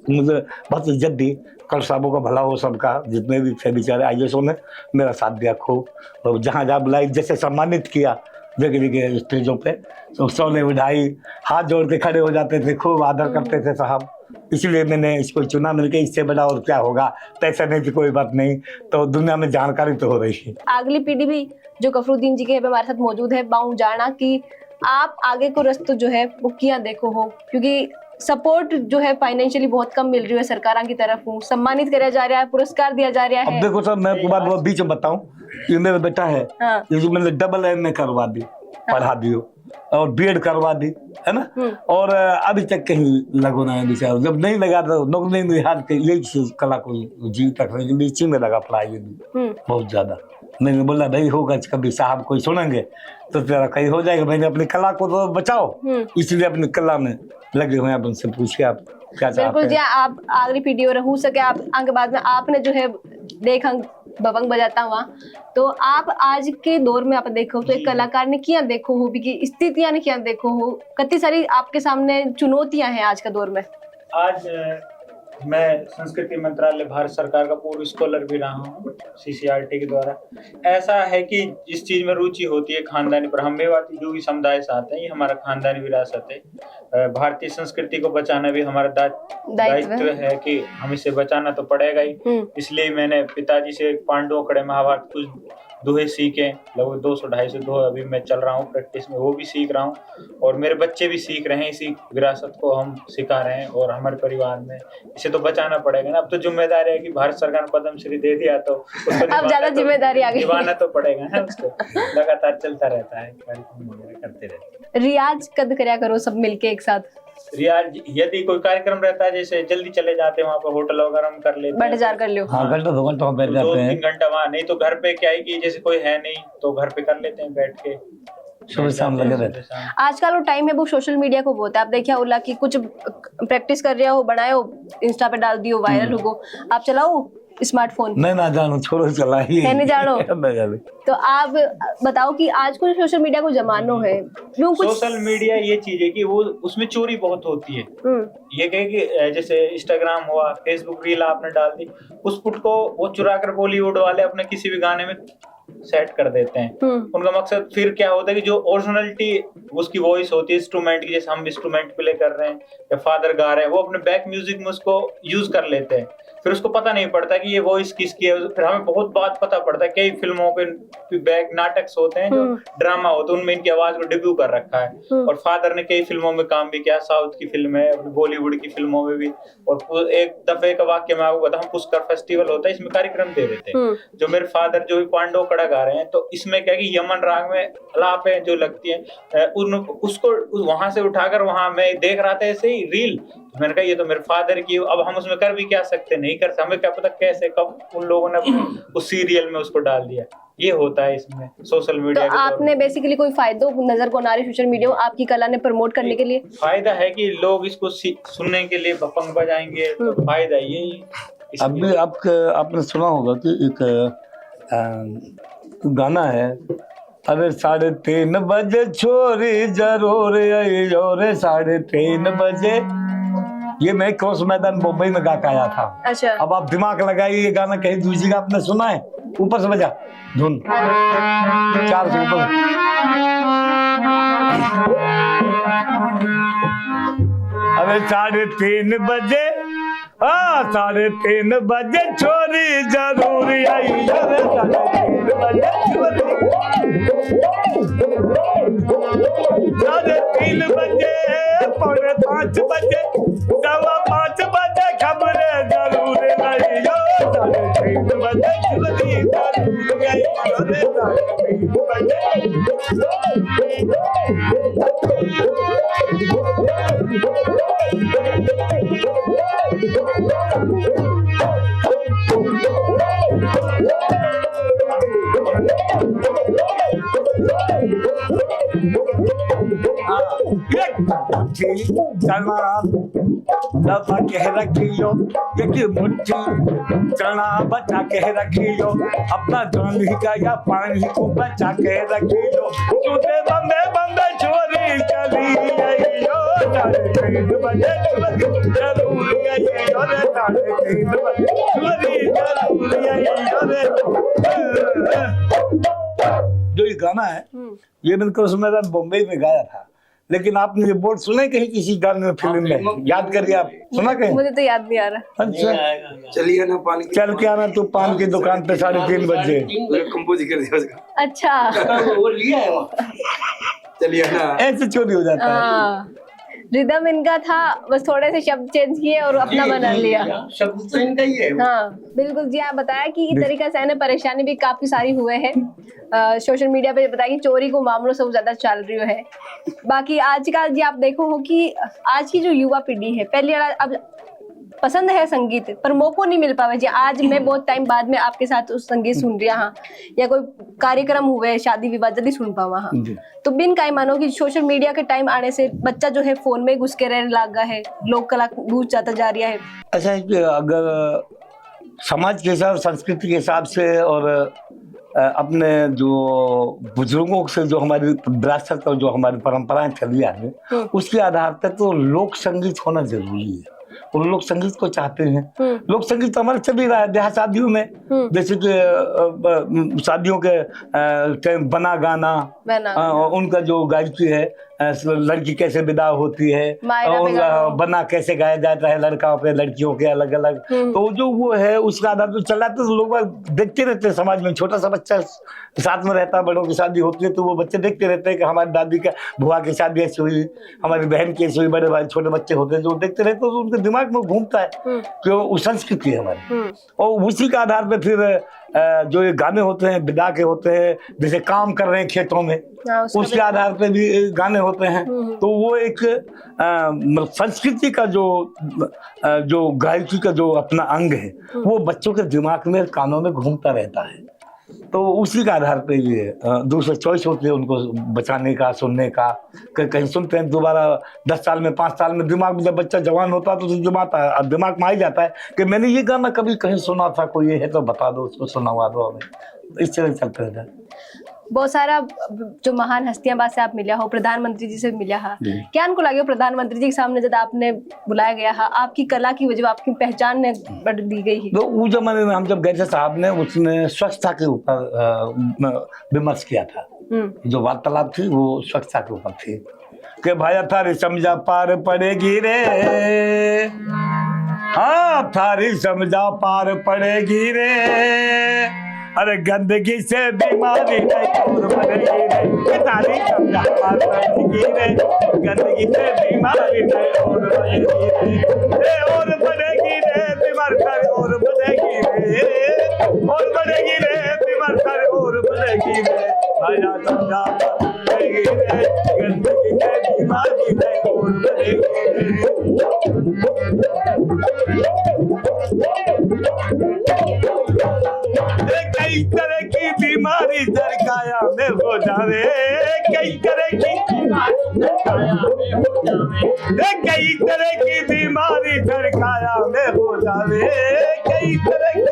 मुझे बहुत इज्जत दी, कल साहबों का भला हो सबका, जितने भी थे बेचारे आईएएसओ ने मेरा साथ दिया खूब, और जहाँ जहाँ बुलाई जैसे सम्मानित किया जगह जगह स्टेजों पे, तो सौने उठाई, हाथ जोड़ के खड़े हो जाते थे, खूब आदर करते थे साहब। इसलिए मैंने इसको चुना, मिलके इससे बड़ा और क्या होगा, पैसा नहीं तो कोई बात नहीं, तो दुनिया में जानकारी तो हो रही है। अगली पीढ़ी भी जो गफरुद्दीन जी के हमारे साथ मौजूद है, बाऊ जाना कि आप आगे को रास्ता जो है वो किया देखो हो, क्योंकि सपोर्ट जो है फाइनेंशियली बहुत कम मिल रही है सरकार की तरफ, सम्मानित किया जा रहा है, पुरस्कार दिया जा रहा है। अब देखो सर, मैं आपको बात वो बीच में बताऊं, ये मेरा बेटा है, इसको मैंने डबल एम करवा दी, पढ़ा दियो, और बीएड करवा दी, है ना, और अभी तक कहीं लगो ना है बेचारा, जब नहीं लगा तो नौकरी नहीं मिली, हाथ के यही कला को जी तक नीचे में लगा पढ़ाई में बहुत ज्यादा। मैंने बोला भाई होगा कभी, साहब कोई सुनेंगे तो तेरा कहीं हो जाएगा, मैंने अपनी कला को तो बचाओ, इसलिए अपनी कला में लगे हुए हैं। आप उनसे पूछिए आप क्या चाहते हैं। बिल्कुल जी, आप अगली पीढ़ी और हो सके आप आगे बाद में आपने जो है देखा बबंग बजाता हुआ, तो आप आज के दौर में आप देखो तो एक कलाकार ने क्या देखो हो भी की स्थितियां ने क्या देखो हो, कितनी सारी आपके सामने चुनौतियां हैं आज के दौर में। आज मैं संस्कृति मंत्रालय भारत सरकार का पूर्व स्कॉलर भी रहा हूँ सीसीआरटी के द्वारा। ऐसा है कि जिस चीज में रुचि होती है खानदानी पर, हम मेवाती जोगी समुदाय से आते हैं, ये हमारा खानदानी विरासत है। भारतीय संस्कृति को बचाना भी हमारा दायित्व है कि हम इसे बचाना तो पड़ेगा ही। इसलिए मैंने पिताजी से पांडवों कड़े महाभारत कुछ दोहे सीखे, लगभग 200-250 दोहे अभी मैं चल रहा हूँ प्रैक्टिस में, वो भी सीख रहा हूँ, और मेरे बच्चे भी सीख रहे हैं, इसी विरासत को हम सिखा रहे हैं, और हमारे परिवार में इसे तो बचाना पड़ेगा ना। अब तो जिम्मेदारी है कि भारत सरकार ने पद्म श्री दे दिया, तो अब ज्यादा जिम्मेदारी आ गई, निभाना तो पड़ेगा ना, उसको लगातार चलता रहता है, कार्यक्रम वगैरह करते रहते हैं। रियाज कद करया करो सब मिलके एक साथ। रियाज यदि कोई कार्यक्रम रहता है, जैसे जल्दी चले जाते हैं वहाँ पर, होटल वगैरह हम कर लेते हैं, बट कर लो, हाँ, घंटा 2 घंटा बैठ जाते हैं, 2-3 घंटा वहाँ, नहीं तो घर पे क्या है कि जैसे कोई है नहीं तो घर पे कर लेते हैं बैठ के, सुबह शाम लगे रहते हैं। आजकल वो टाइम है वो सोशल मीडिया को बहुत है, आप देखिए ओला की कुछ प्रैक्टिस कर रहे हो, बनाए इंस्टा पे डाल दियो, वायरल हो, आप चलाओ स्मार्टफोन। मैं ना जानू, छोड़ो, चला ही नहीं जानो तो आप बताओ कि आज को सोशल मीडिया को जमानो है, क्यों कुछ सोशल मीडिया ये चीज है कि वो उसमें चोरी बहुत होती है। ये कहे कि जैसे इंस्टाग्राम हुआ, फेसबुक रील आपने डाल दी, उस पुट को वो चुरा कर बॉलीवुड वाले अपने किसी भी गाने में सेट कर देते हैं। उनका मकसद फिर क्या होता है कि जो ओरिजिनलिटी उसकी वॉइस होती है इंस्ट्रूमेंट की, जैसे हम इंस्ट्रूमेंट प्ले कर रहे हैं या फादर गा रहे हैं, वो अपने बैक म्यूजिक में उसको यूज कर लेते हैं, फिर उसको पता नहीं पड़ता कि ये वॉइस किसकी है। फिर हमें बहुत बात पता पड़ता है, कई फिल्मों के बैक नाटक होते हैं जो ड्रामा होते हैं, उनमें इनकी आवाज को डेब्यू कर रखा है, और फादर ने कई फिल्मों में काम भी किया, साउथ की फिल्म है, बॉलीवुड की फिल्मों में भी। और एक दफे का वाक्य मैं आपको बताऊं, पुष्कर फेस्टिवल होता है, इसमें कार्यक्रम दे देते हैं, जो मेरे फादर जो भी पांडव कड़ा गा रहे हैं, तो इसमें क्या कि यमन राग में अलापें जो लगती है, उसको वहां से उठाकर वहां मैं देख रहा था ऐसे ही रील, तो मैंने कहा ये तो मेरे फादर की, अब हम उसमें कर भी क्या सकते, नहीं कर सकते, हमें क्या पता कैसे कब उन लोगों ने उस सीरियल में उसको डाल दिया। ये होता है इसमें सोशल मीडिया। तो आपने बेसिकली कोई फायदा नजर को ना रही सोशल मीडिया को आपकी कला ने प्रमोट करने के लिए? फायदा है कि लोग इसको सुनने के लिए भपंग बजाएंगे, तो फायदा यही। अभी आपने सुना होगा कि एक गाना है, अरे 3:30 बजे छोरी जरूर आई, और 3:30 बजे, ये मैं क्रॉस मैदान मुंबई में गा के आया था। अच्छा। अब आप दिमाग लगाइए, ये गाना कहीं दूसरी का आपने सुना है? ऊपर से बजा धुन 4 से ऊपर। अरे 3:30 बजे, 3:30 बजे छोरी जरूर आई, अरे 3:30 बजे छोरी, 3:30 बजे, 4:45 बजे, 5:15 बजे खबरें जरूर आई, 3:30 बजे छोरी जरूर आई, अरे 3:30 बजे। एक मुट्ठी चना दबा के रखियो, एक मुट्ठी चना बचा के रखियो, अपना जान का या पानी को बचा के रखियो, सुने बंदे बंदे चोरी चली आइयो, साढ़े 3 बजे चोरी जरूरी आइयो रे, साढ़े 3 बजे चोरी जरूरी आइयो रे। जो ये गाना है ये मैंने कुछ समय बॉम्बे में गाया था, लेकिन आपने ये बोर्ड सुने कहीं किसी गाने में, फिल्म में? याद करिए, आप सुना कहीं? मुझे तो याद नहीं आ रहा। अच्छा, चलिए ना पानी चल के आना तू पान की दुकान पे 3:30 बजे। कंपोज कर दिया उसका। अच्छा वो लिया है वहाँ। चलिए ना, ऐसे चोरी हो जाता है। हाँ, रिदम इनका था, बस थोड़े से शब्द चेंज किए और अपना बना लिया। शब्द तो इनका ही है। हाँ बिल्कुल जी, आप बताया कि इस तरीके से है परेशानी भी काफी सारी हुए हैं। सोशल मीडिया पे बताया कि चोरी को मामलों से ज्यादा चल रही है। बाकी आज का जी आप देखो हो कि आज की जो युवा पीढ़ी है, पहले अब पसंद है संगीत पर मौको नहीं मिल पावे जी। आज मैं बहुत टाइम बाद में आपके साथ उस संगीत सुन रही हाँ, या कोई कार्यक्रम हुए शादी विवाह जल्दी सुन पावा हाँ, तो बिन का मानो कि सोशल मीडिया के टाइम आने से बच्चा जो है फोन में घुस के रहने लगा है, लोक कला भूल जाता जा रहा है। अच्छा है कि अगर समाज के हिसाब, संस्कृति के हिसाब से और अपने जो बुजुर्गों से जो हमारी विरासत और जो हमारी परंपराएं चली आ रही है उसके आधार पर तो लोक संगीत होना जरूरी है, और लोग संगीत को चाहते हैं। लोक संगीत तो हमारे चल ही रहा है देहात शादियों में, जैसे कि शादियों के बना गाना, उनका जो गायकी है, लड़की कैसे विदा होती है और बना कैसे गाया जाता है, लड़का पे लड़कियों के अलग अलग, तो जो वो है उसका आधार तो चल रहा है। तो लोग देखते रहते हैं समाज में, छोटा सा बच्चा साथ में रहता है, बड़ों की शादी होती है तो वो बच्चे देखते रहते हैं कि हमारी दादी का बुआ की शादी ऐसी हुई, हमारी बहन की ऐसी हुई, बड़े भाई छोटे बच्चे होते हैं जो देखते रहते हैं तो उनके दिमाग में घूमता है कि वो संस्कृति है हमारी, और उसी के आधार पर फिर जो ये गाने होते हैं विदा के होते हैं, जैसे काम कर रहे हैं खेतों में उसके आधार पे भी गाने होते हैं, तो वो एक संस्कृति का जो गायकी का जो अपना अंग है वो बच्चों के दिमाग में कानों में घूमता रहता है, तो उसी के आधार पे ये दूसरा चॉइस होती है उनको बचाने का, सुनने का। कहीं सुनते हैं दोबारा 10 साल में 5 साल में दिमाग में, जब बच्चा जवान होता है तो दिमाग में आ जाता है कि मैंने ये गाना कभी कहीं सुना था, कोई ये है तो बता दो, उसको सुनवा दो हमें। इस तरह चलते रहता है। बहुत सारा जो महान हस्तियां बात से आप मिला हो, प्रधानमंत्री जी से मिला हा, क्या उनको लगे प्रधानमंत्री जी के सामने जब आपने बुलाया गया है, आपकी कला की वजह आपकी पहचान ने बढ़ दी गई है? तो उस जमाने में हम जब गए थे साहब ने उसने स्वच्छता के ऊपर विमर्श किया था, जो वार्तालाप थी वो स्वच्छता के ऊपर थी कि भाई थारी समझा पार पड़ेगी रे, हाँ थारी समझा पार पड़ेगी रे, अरे गंदगी से बीमारी नहीं और बढ़ेगी रे, तारी समझा पार पड़ेगी रे, गंदगी से बीमारी नहीं और बढ़ेगी रे, और बढ़ेगी रे बीमार कर और बढ़ेगी रे, और बढ़ेगी रे बीमार कर और बढ़ेगी रे, आया समझा पार पड़ेगी रे, गंदगी से बीमारी नहीं और बढ़ेगी रे। कई तरह की बीमारी सरकाया में हो जावे, कई तरह की बीमारी सरकाया में हो जावे, कई तरह की बीमारी सरकाया में हो जावे, कई तरह की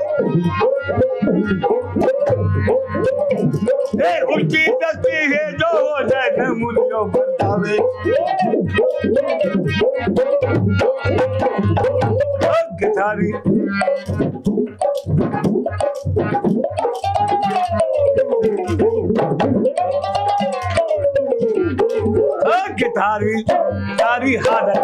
उल्टी दस्ती है जो हो जाए मूल्यों बढ़ जावे, गिटारी गिटारी सारी हालत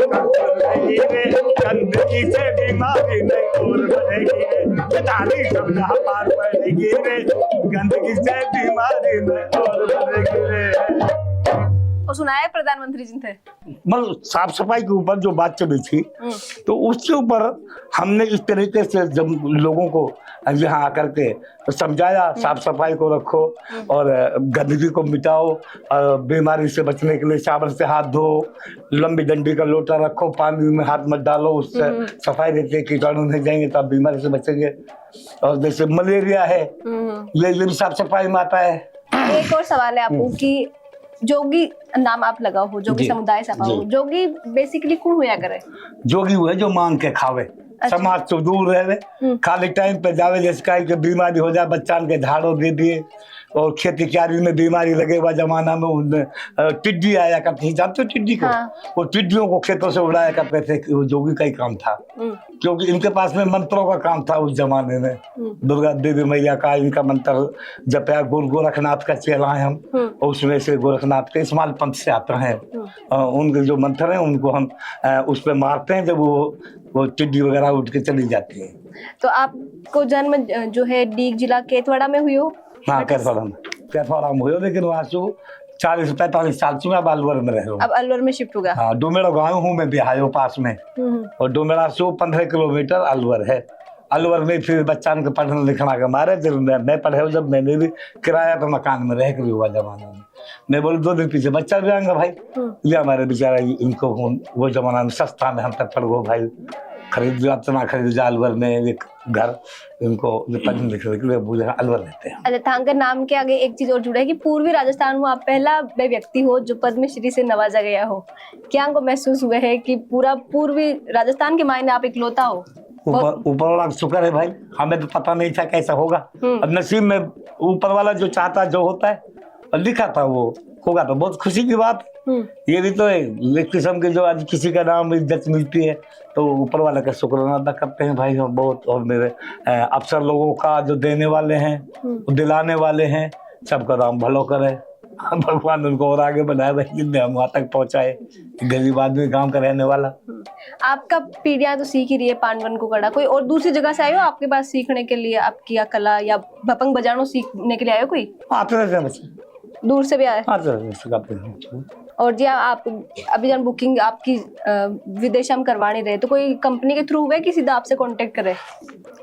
गंदगी से बीमारी नहीं और बढ़ेगी रे, गिटारी समझा पार पड़ेगी रे, गंदगी से बीमारी नहीं और बढ़ेगी रे। और सुनाया प्रधानमंत्री जी थे मतलब साफ सफाई के ऊपर जो बात चली थी तो उसके ऊपर हमने इस तरीके से जब लोगों को यहाँ आकर के समझाया साफ सफाई को रखो और गंदगी को मिटाओ, बीमारी से बचने के लिए साबुन से हाथ धो, लंबी डंडी का लोटा रखो, पानी में हाथ मत डालो, उससे सफाई रहती है, कीटाणु नहीं जाएंगे तो आप बीमारी से बचेंगे। और जैसे मलेरिया है ये भी साफ सफाई में आता है। एक और सवाल है आपको कि जोगी नाम आप लगाओ हो, जोगी जी, समुदाय सभा हो, जी। जोगी बेसिकली कौन होया करे? जोगी हुए जो मांग के खावे, समाज से दूर रहे, खाली टाइम पे जावे, जैसे काहे के बीमारी हो जाए, बच्चा के झाड़ो दे दिए, और खेती क्यारी में बीमारी लगे हुआ जमाना में उनमें टिड्डी आया करती थी, जानते हो टिड्डी को? हाँ। वो टिड्डियों को खेतों से उड़ाया करते थे, वो जोगी का ही काम था, क्योंकि इनके पास में मंत्रों का काम था उस जमाने में। दुर्गा देवी मैया का इनका मंत्र जपया, गोरखनाथ का चेला है हम, और उसमें से गोरखनाथ के इस्माइल पंथ से आते हैं, उनके जो मंत्र हैं उनको हम उस पर मारते हैं, जब वो टिड्डी वगैरह उठ के चली जाती है। तो आपको जन्म जो है डीग जिला केतवाड़ा में हुई हो? हाँ, कैथवाड़ा में हुए, लेकिन वहाँ से 40-45 साल से मैं अब अलवर में रह रहा हूँ। अब अलवर में शिफ्ट होगा? हाँ, डोमेड़ा गाँव हूँ मैं, बिहायो पास में, और डोमेड़ा से 15 किलोमीटर अलवर है। अलवर में फिर बच्चा के पढ़ने लिखना के मारे जब मैं पढ़े हूँ, जब मैंने भी किराया तो मकान में रह कर भी हुआ जमाना में, मैं बोले 2 दिन पीछे बच्चा भी आएंगे भाई, ये हमारे बेचारा इनको वो जमाना में सस्ता में हम तक पढ़ गो भाई, खरीद लिया, इतना खरीद लिया अलवर में एक घर, इनको पढ़ने लिखने के लिए बोले अलवर रहते हैं। अच्छा, थांकर नाम के आगे एक चीज और जुड़ा है कि पूर्वी राजस्थान में आप पहला वे व्यक्ति हो जो पद्मश्री से नवाजा गया हो। क्या आपको महसूस हुआ है कि पूरा पूर्वी राजस्थान के मायने आप इकलौता हो? ऊपर वाला शुक्र है भाई, हमें तो पता नहीं था कैसा होगा, अब नसीब में ऊपर वाला जो चाहता जो होता है, और लिखा था वो होगा, तो बहुत खुशी की बात। ये भी तो है एक किस्म के, जो आज किसी का नाम इज्जत मिलती है तो ऊपर वाले का शुक्राना अदा करते हैं भाई हम बहुत, और मेरे अफसर लोगों का जो देने वाले हैं, दिलाने वाले हैं, सबका नाम भलो करे, भगवान उनको और आगे बढ़ाए भाई, जिनने हम वहाँ तक पहुँचाए, गरीब आदमी गाँव का रहने वाला। आपका पीढ़ियां तो सीख ही रही है पांडवन को कड़ा, कोई और दूसरी जगह से आए हो आपके पास सीखने के लिए आपकी या कला या भपंग बजानो सीखने के लिए आए हो? कोई आते रहते हैं बच्चे, दूर से भी आए? आते रहते हैं। और जी आप अभी जब बुकिंग आपकी विदेश हम करवानी रहे, तो कोई कंपनी के थ्रू हुए कि सीधा आपसे कांटेक्ट करे?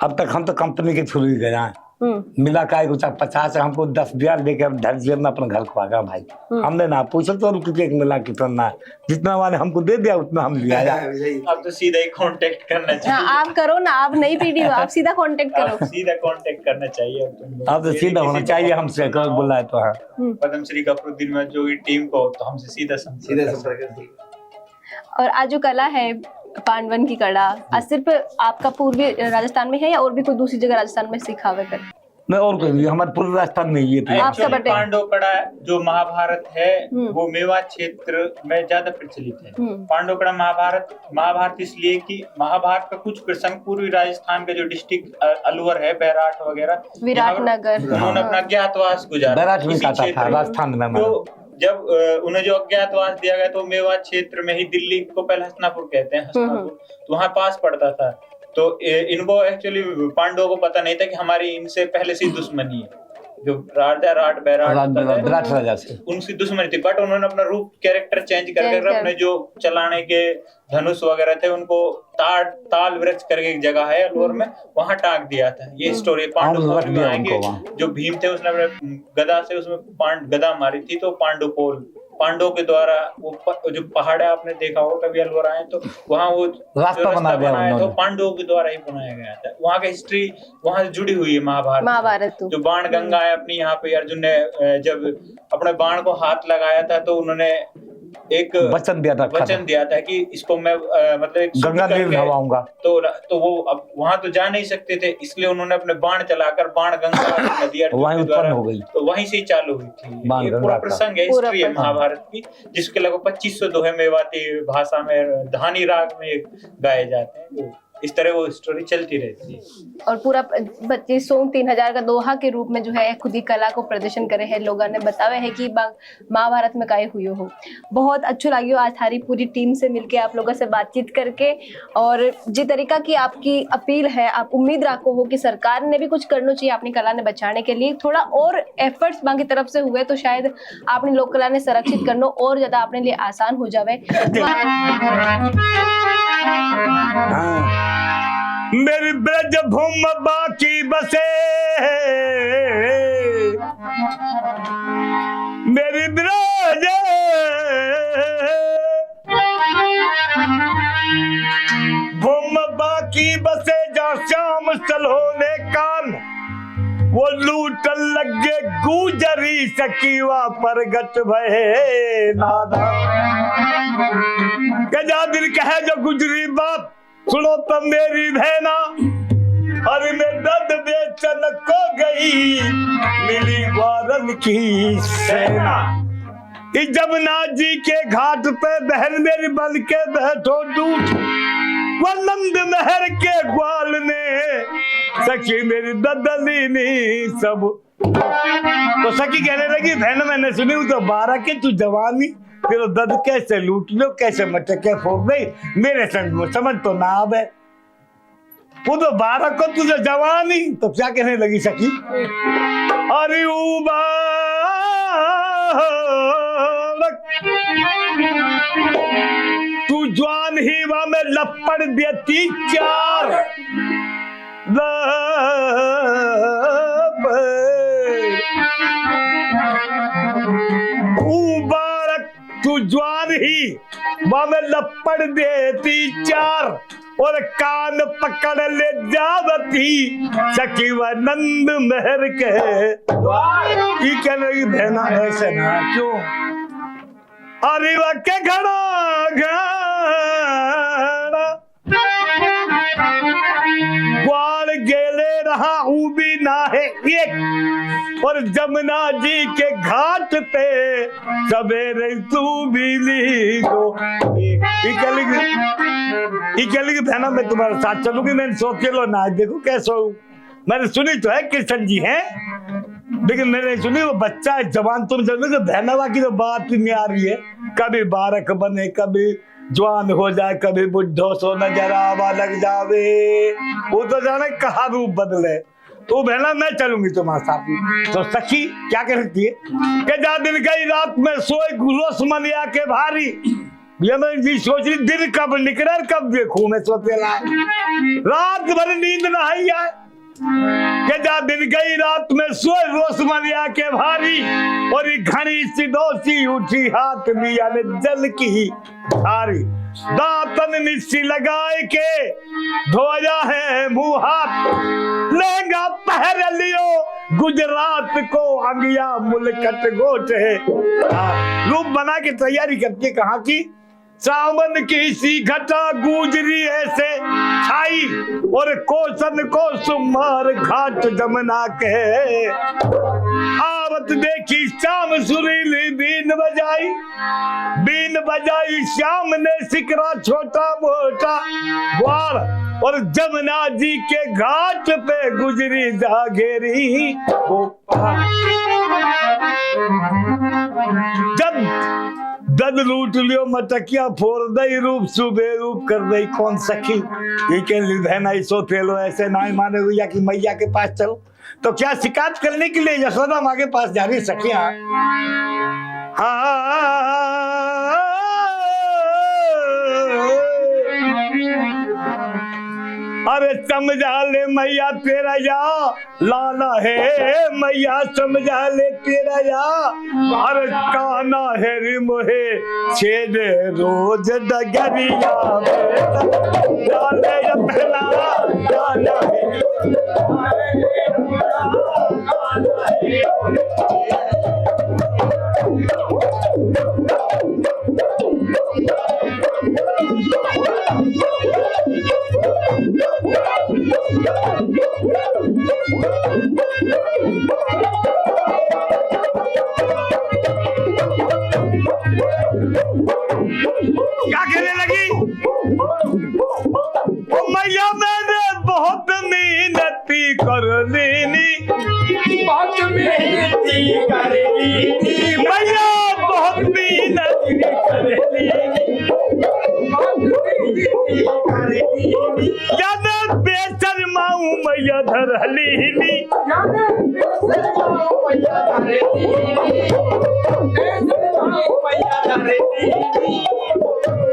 अब तक हम तो कंपनी के थ्रू ही गए हैं, मिला का 50 हमको 10 दिया, लेके ढल जेब में अपने घर को आ गया भाई, हमने ना पूछा तो रुपये मिला कितना, जितना वाले हमको दे दिया उतना हम लिया। अब तो सीधा ही कांटेक्ट करना चाहिए। आप करो ना, आप नई पीढ़ी हो, आप सीधा कांटेक्ट करो। सीधा कांटेक्ट करना चाहिए अब तो सीधा होना चाहिए हमसे, कल बोला है तो। हाँ, पद्मश्री गफरुद्दीन में जो टीम को तो हमसे सीधा संपर्क। और आज जो कला है पांडवन की कला, आज सिर्फ आपका पूर्वी राजस्थान में है या और भी कोई दूसरी जगह राजस्थान में सीखा हुआ कर? नहीं, और कोई नहीं, हमारे पूरे राजस्थान में ये थी। आपका बटे पांडव कड़ा जो महाभारत है वो मेवात क्षेत्र में ज्यादा प्रचलित है। पांडव कड़ा महाभारत इसलिए कि महाभारत का कुछ प्रसंग पूर्वी राजस्थान का जो डिस्ट्रिक्ट अलवर है, बैराट वगैरह, विराटनगर, उन्होंने अपना ज्ञातवास गुजारा बैराट में था राजस्थान में। तो जब उन्हें जो अज्ञातवास दिया गया तो मेवात क्षेत्र में ही, दिल्ली को पहले हस्तिनापुर कहते हैं, हस्तिनापुर तो वहाँ पास पड़ता था। तो इनको एक्चुअली पांडवों को पता नहीं था कि हमारी इनसे पहले से दुश्मनी है, जो राट बैराट राजा से उनकी दुश्मनी थी, बट उन्होंने अपना रूप कैरेक्टर चेंज करके अपने जो चलाने के धनुष वगैरह थे उनको ताल वृक्ष करके एक जगह है अलवर में, वहां टांग दिया था। ये स्टोरी पांडव में आएंगे, जो भीम थे उसने अपने गदा से उसमें गदा मारी थी, तो पांडवों के द्वारा वो जो पहाड़ है आपने देखा होगा, कभी अलवर आए तो वहाँ वो रास्ता बनाया तो पांडवों के द्वारा ही बनाया गया था। वहाँ की हिस्ट्री वहाँ से जुड़ी हुई है महाभारत। जो बाण गंगा है अपनी, यहाँ पे अर्जुन ने जब अपने बाण को हाथ लगाया था तो उन्होंने एक वचन दिया था कि इसको मैं मतलब एक गंगा नदी नहवाऊंगा, तो वो अब वहां तो जा नहीं सकते थे, इसलिए उन्होंने अपने बाण चलाकर बाण गंगा नदी वहीं उत्पन्न हो गई, तो वहीं से ही चालू हुई थी। ये पूरा प्रसंग है, हिस्ट्री है महाभारत की, जिसके लगभग 2500 दोहे मेवाती भाषा में धानी राग में गाए जाते हैं। इस तरह वो स्टोरी चलती रहती है। और पूरा 25,000-3000 का दोहा के रूप में जो है खुद ही कला को प्रदर्शन करे है, लोगों ने बतावे है कि महाभारत में काए हुए हो। बहुत अच्छा लगियो आज थारी पूरी टीम से मिलके, आप लोगों से बातचीत करके, और जिस तरीका की आपकी अपील है, आप उम्मीद रखो हो कि सरकार ने भी कुछ करना चाहिए अपनी कला ने बचाने के लिए, थोड़ा और एफर्ट्स बाकी तरफ से हुए तो शायद अपनी लोक कला ने संरक्षित करना और ज्यादा अपने लिए आसान हो जावे। मेरी ब्रज भूमि बाकी बसे, मेरी ब्रज भूमि बाकी बसे, जा श्याम चलो ने कान, वो लूट लगे गुजरी सकीवा परगट भये नादा। गजा दिल कहे जो गुजरी बात सुनो तब मेरी बहना, अरे मैं दर्द बेचैन को गई मिली वारन की सेना। इस जमुना जी के घाट पे बहन मेरी बन के बैठो दूठ, वो नंद महर के ग्वाल ने सखी मेरी ददलीनी सब। तो सखी कहने लगी बहन मैंने सुनी हूँ तो 12 के तू जवानी तेरा दद कैसे लूट लो कैसे मटके फोड़ दे मेरे संग में समझ तो ना आवे। वो तो 12 को तुझे जवानी तो क्या कहने लगी सखी, अरे तू जवान ही वहां में लपड़ देती 4 मुबारक तू जवान ही वहां में लपड़ देती 4 और कान पकड़ ले जावती सखी व नंद महर के। ये कह रही बहना ऐसे ना क्यों, अरे वह के घड़ा ग्वाल गेले रहा भी ना है एक, और जमुना जी के घाट पे सवेरे तू बिली को। ये लगी बहना मैं तुम्हारे साथ चलूंगी, मैंने सोच लो ना देखो कैसे हो। मैंने सुनी तो है कृष्ण जी हैं लेकिन मैंने सुनी वो बच्चा है जवान, तुम जानोगे बहनवा की तो बात नहीं आ रही है। कभी 12 बने कभी जवान हो जाए कभी बुढ़ो सो नजर आवा लग जावे, वो तो जाने कहा रूप बदले। तो बहना मैं चलूंगी तुम्हारे साथ। तो सखी क्या कहती है कि जा दिन गई रात में सोए रोशमनिया के भारी, ये मैं जी सोच रही दिन कब निकले कब देखूं मैं सोते रात भर नींद ना आई है कि जा दिन गई रात में सोए रोशमनिया के भारी, और घड़ी सी दोसी उठी हाथ दिया ने जल की थारी। दातन मिस्सी लगाए के धोया है मुंह हाथ, लहंगा पहन लियो गुजरात को अंगिया मुलकट गोट है। रूप बना के तैयारी करके कहा की सावन की सी घटा गुजरी ऐसे छाई, और कोसन को सुमार घाट जमुना के। आवत देखी श्याम सुरीली बीन बजाई श्याम ने सिकरा छोटा मोटा ग्वाल, और जमुना जी के घाट पे गुजरी जागेरी। जब दद लूट लियो मटकिया फोड़ दई रूप सुबह रूप कर दई कौन सखी। ये के बहना सो लो ऐसे ना माने या कि मैया के पास चलो। तो क्या शिकायत करने के लिए यशोदा माँ के पास जा रही सखिया। अरे समझा ले मैया तेरा या लाला है, मैया समझा ले तेरा या। अरे काना है रे मोहे छेद रोज डगरिया डाले पहला काना क्या कहने लगी, ओ मैया मैंने बहुत मेहनती कर लेनी, बहुत मेहनती कर लेनी मैया बहुत मेहनती कर लेनी, ज्यादा बेशर्माऊं मैया धर लेनी,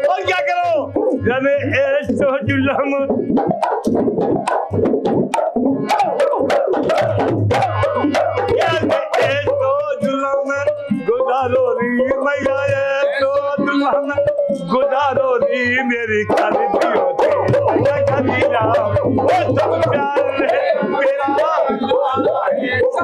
और क्या करो जने ऐसो जुलम गुजारो री मैया ऐसो जुलम गुजारो री मेरी खाली दियो थे कदीरा वो सब प्यार है मेरा और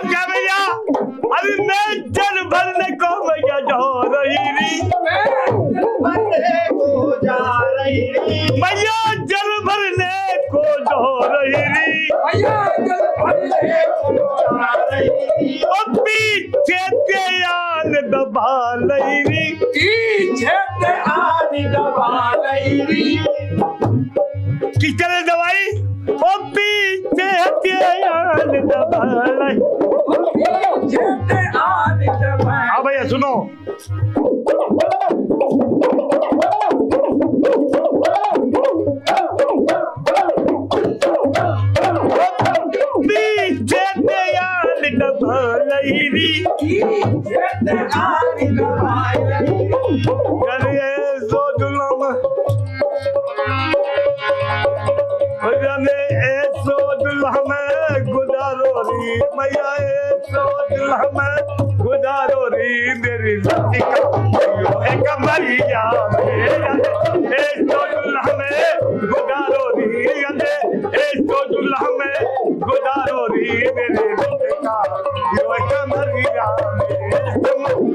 क्या भैया, अभी मैं जल भरने को भैया जा रही री, भैया जल भरने को जा रही री, और पीछे ते आन दबा लई री, किचन दवाई ओ पीछे ते आन दबा लई। हाँ भैया सुनो, पीछे ते आन दबा लई री, करे सो जुलम गुजारो री मैया, गुजारो री मेरी सती का कमरिया गुजारो री, गुजारो री मेरी सती का कमरिया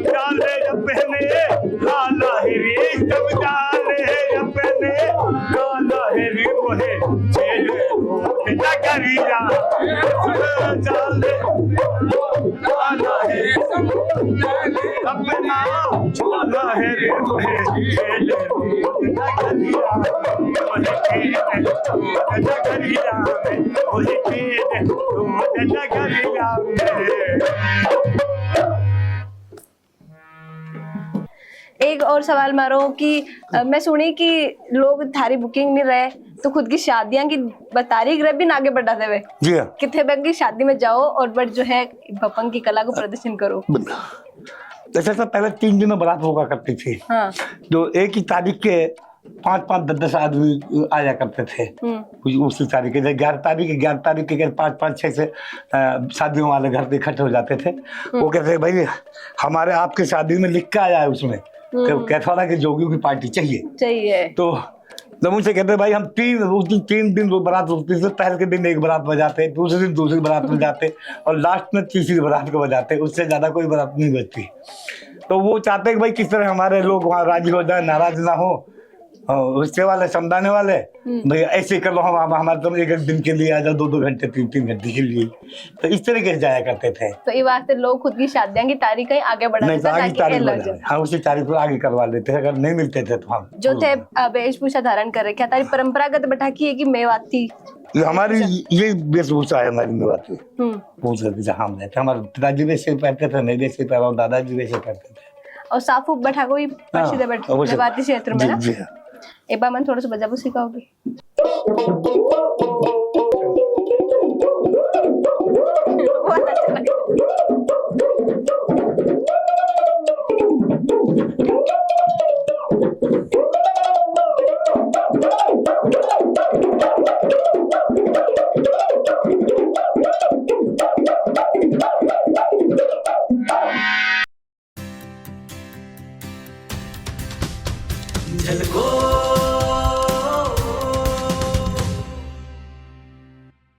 डाले पहने लाला हिरी, सब डाले पहने लाला हिरी मोहे करिया अपना चला है रे एक और सवाल मारो कि मैं सुनी कि लोग थारी बुकिंग नहीं रहे तो खुद की शादियां की तारीख रहे भी आगे बढ़ाते हुए जी हाँ, कितने बैंक की शादी में जाओ और बट जो है भपंग की कला को प्रदर्शन करो। जैसे तो पहले 3 दिन में बारात होगा करती थी, हाँ। जो एक ही तारीख के 5-5, 10-10 आदमी आया करते थे उसी तारीख के। 11 तारीख के 5-5, 6 से शादियों वाले घर पे इकट्ठे हो जाते थे। वो कहते भाई हमारे आपके शादी में लिख के आया है उसमें, कहता था कि जोगियों की पार्टी चाहिए। तो मुझसे कहते भाई हम 3 दिन बारात होती थी, पहले के दिन एक बारात बजाते, दूसरे दिन दूसरी बारात बजाते और लास्ट में तीसरी बारात को बजाते, उससे ज्यादा कोई बारात नहीं बजती। तो वो चाहते हैं कि भाई किस तरह हमारे लोग वहाँ राजी हो जाए, नाराज ना हो, उससे वाले समझाने वाले भैया ऐसे कर लो, हम हमारे तुम 1 दिन के लिए आ जाओ, 2-2 घंटे 3-3 घंटे के लिए, तो इस तरीके से जाया करते थे। तो ये वास्ते लोग खुद की शादियां की तारीख आगे बढ़ा नहीं, तो आगे तारीख हाँ उसी तारीख को आगे करवा लेते हैं, अगर नहीं मिलते थे तो हम जो थे वेशभूषा धारण कर रखे। तारी परंपरागत बैठाकी है कि मेवाती हमारी ये वेशभूषा है, हमारी मेवाती जहाँ हम रहते, हमारे पिताजी वैसे पहनते थे, मैं वैसे पहना हूँ, दादाजी वैसे पहनते थे। और साफू बैठा कोई मेवाती क्षेत्र में ना। एक बार मैं थोड़ा सा बजाबू सिखाओगी? बहुत अच्छा लगा। झलको